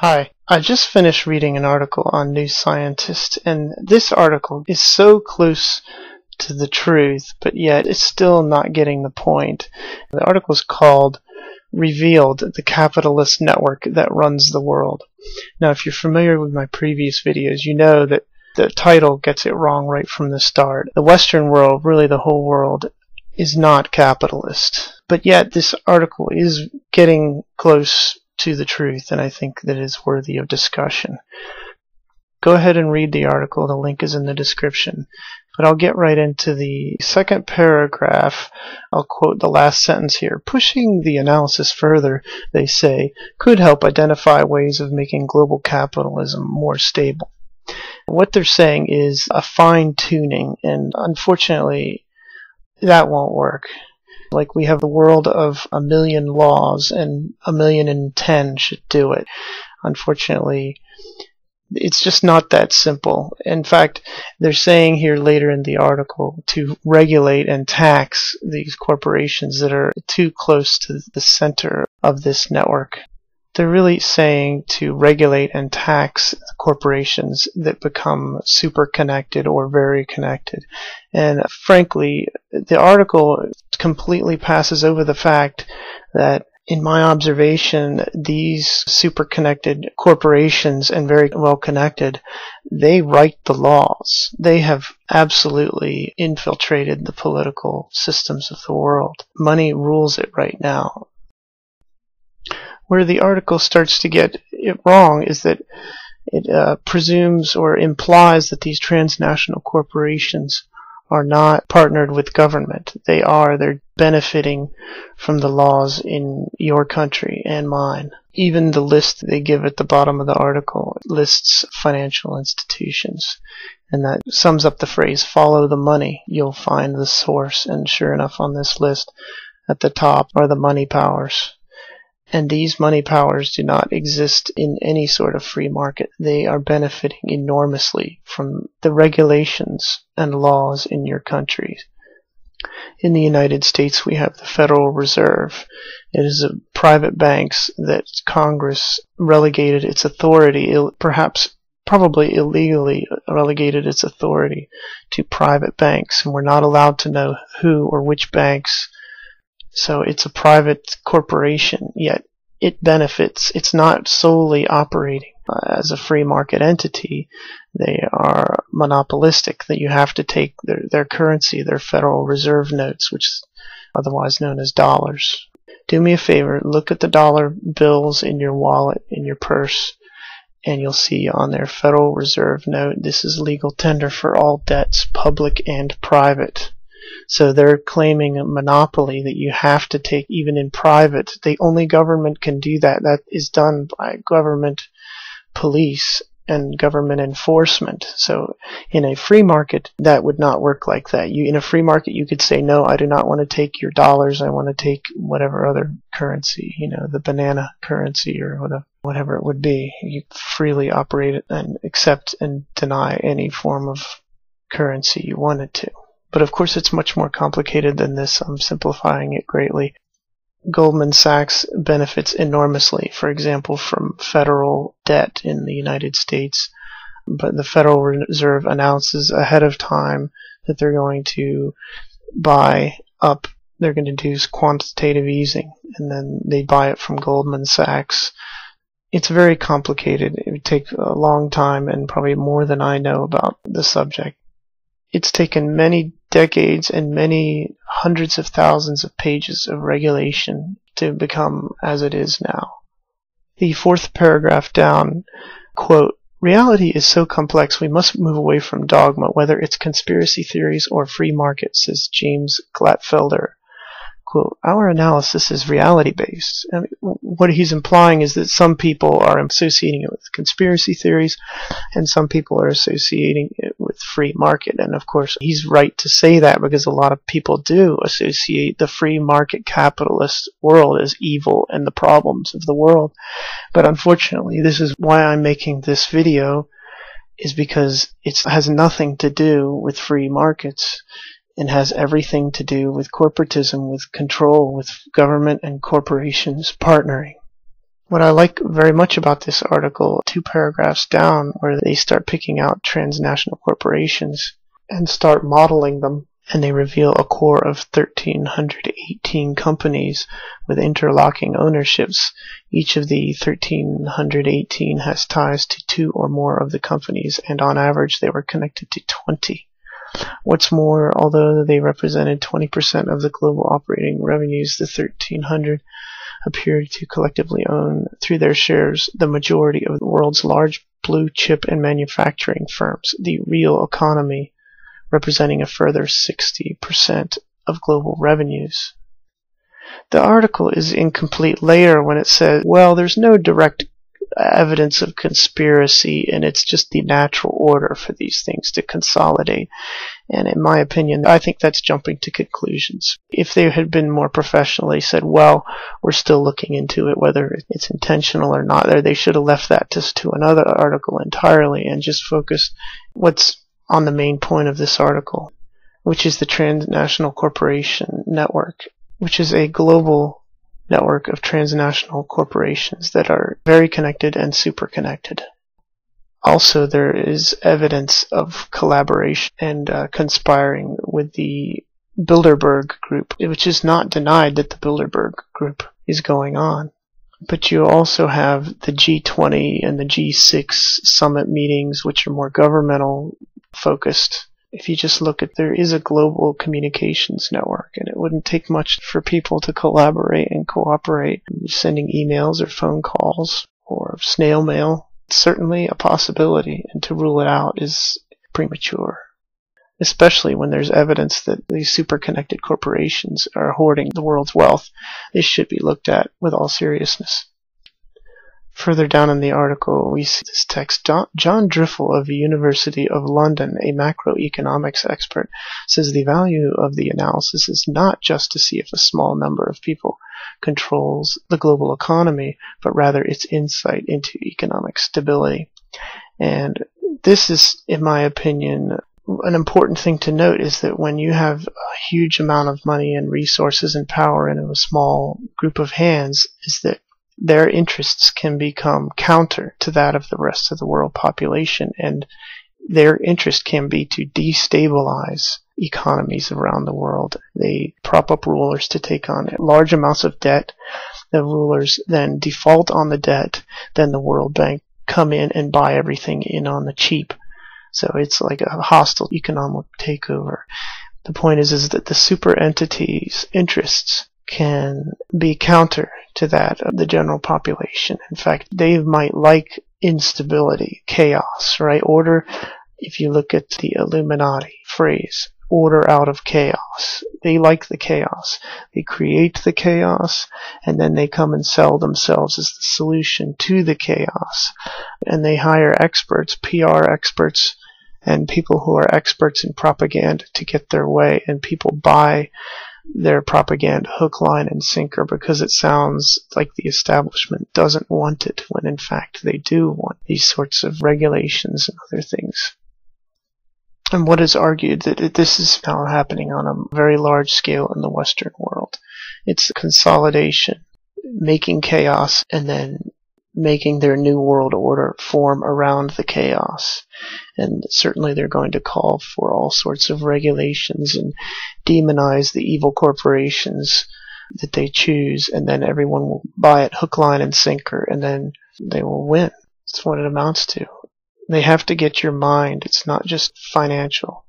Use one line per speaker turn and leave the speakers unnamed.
Hi, I just finished reading an article on New Scientist, and this article is so close to the truth, but yet it's still not getting the point. The article is called Revealed, the Capitalist Network That Runs the World. Now, if you're familiar with my previous videos, you know that the title gets it wrong right from the start. The Western world, really the whole world, is not capitalist. But yet this article is getting close to the truth, and I think that it is worthy of discussion. Go ahead and read the article. The link is in the description. But I'll get right into the second paragraph. I'll quote the last sentence here. Pushing the analysis further, they say, could help identify ways of making global capitalism more stable. What they're saying is a fine-tuning, and unfortunately that won't work. Like, we have the world of 1,000,000 laws, and 1,000,010 should do it. Unfortunately, it's just not that simple. In fact, they're saying here later in the article to regulate and tax these corporations that are too close to the center of this network. They're really saying to regulate and tax corporations that become super connected or very connected. And frankly, the article completely passes over the fact that, in my observation, these super connected corporations and very well connected, they write the laws. They have absolutely infiltrated the political systems of the world. Money rules it right now. Where the article starts to get it wrong is that it presumes or implies that these transnational corporations are not partnered with government. They're benefiting from the laws in your country and mine. Even the list they give at the bottom of the article lists financial institutions, and that sums up the phrase, follow the money. You'll find the source, and sure enough, on this list at the top are the money powers. And these money powers do not exist in any sort of free market. They are benefiting enormously from the regulations and laws in your countries. In the United States, we have the Federal Reserve. It is a private banks that Congress relegated its authority, probably illegally relegated its authority to private banks, and we're not allowed to know who or which banks. So it's a private corporation, yet it benefits. It's not solely operating as a free market entity. They are monopolistic, that you have to take their currency, their Federal Reserve notes, which is otherwise known as dollars. Do me a favor, look at the dollar bills in your wallet, in your purse, and you'll see on their Federal Reserve note, this is legal tender for all debts, public and private. So they're claiming a monopoly that you have to take even in private. Only government can do that. That is done by government police and government enforcement. So in a free market, that would not work like that. In a free market, you could say, no, I do not want to take your dollars. I want to take whatever other currency, the banana currency or whatever it would be. You freely operate it and accept and deny any form of currency you wanted to. But of course it's much more complicated than this. I'm simplifying it greatly. Goldman Sachs benefits enormously, for example, from federal debt in the United States. But the Federal Reserve announces ahead of time that they're going to buy up, they're going to do quantitative easing, and then they buy it from Goldman Sachs. It's very complicated. It would take a long time and probably more than I know about the subject. It's taken many decades and many hundreds of thousands of pages of regulation to become as it is now. The fourth paragraph down, quote, reality is so complex we must move away from dogma, whether it's conspiracy theories or free market, says James Glatfelder. Quote, our analysis is reality-based. I mean, what he's implying is that some people are associating it with conspiracy theories and some people are associating it with free market. And of course, he's right to say that because a lot of people do associate the free market capitalist world as evil and the problems of the world. But unfortunately, this is why I'm making this video, is because it has nothing to do with free markets. and has everything to do with corporatism, with control, with government and corporations partnering. What I like very much about this article, 2 paragraphs down, where they start picking out transnational corporations and start modeling them, and they reveal a core of 1,318 companies with interlocking ownerships. Each of the 1,318 has ties to 2 or more of the companies, and on average they were connected to 20. What's more, although they represented 20% of the global operating revenues, the 1,300 appeared to collectively own, through their shares, the majority of the world's large blue chip and manufacturing firms, the real economy representing a further 60% of global revenues. The article is incomplete later when it says, well, there's no direct evidence of conspiracy, and it's just the natural order for these things to consolidate. And in my opinion, I think that's jumping to conclusions. If they had been more professionally said, well, we're still looking into it, whether it's intentional or not, they should have left that to another article entirely and just focused what's on the main point of this article, which is the transnational corporation network, which is a global network of transnational corporations that are very connected and super connected. Also, there is evidence of collaboration and conspiring with the Bilderberg group, which is not denied that the Bilderberg group is going on. But you also have the G20 and the G6 summit meetings, which are more governmental focused. If you just look at, there is a global communications network, and it wouldn't take much for people to collaborate and cooperate, sending emails or phone calls or snail mail. It's certainly a possibility, and to rule it out is premature, especially when there's evidence that these super connected corporations are hoarding the world's wealth. This should be looked at with all seriousness. Further down in the article, we see this text. John Driffel of the University of London, a macroeconomics expert, says the value of the analysis is not just to see if a small number of people controls the global economy, but rather its insight into economic stability. And this is, in my opinion, an important thing to note, is that when you have a huge amount of money and resources and power in a small group of hands, is that their interests can become counter to that of the rest of the world population, and their interest can be to destabilize economies around the world. They prop up rulers to take on large amounts of debt. The rulers then default on the debt. Then the World Bank come in and buy everything in on the cheap. So it's like a hostile economic takeover. The point is that the super entities' interests can be counter to that of the general population. In fact, they might like instability, chaos, right? Order, if you look at the Illuminati phrase, order out of chaos. They like the chaos. They create the chaos, and then they come and sell themselves as the solution to the chaos. And they hire experts, PR experts, and people who are experts in propaganda to get their way, and people buy their propaganda hook, line, and sinker because it sounds like the establishment doesn't want it, when in fact they do want these sorts of regulations and other things. And what is argued that this is now happening on a very large scale in the Western world. It's consolidation, making chaos, and then making their new world order form around the chaos. And certainly they're going to call for all sorts of regulations and demonize the evil corporations that they choose, and then everyone will buy it hook, line, and sinker, and then they will win. That's what it amounts to. They have to get your mind. It's not just financial.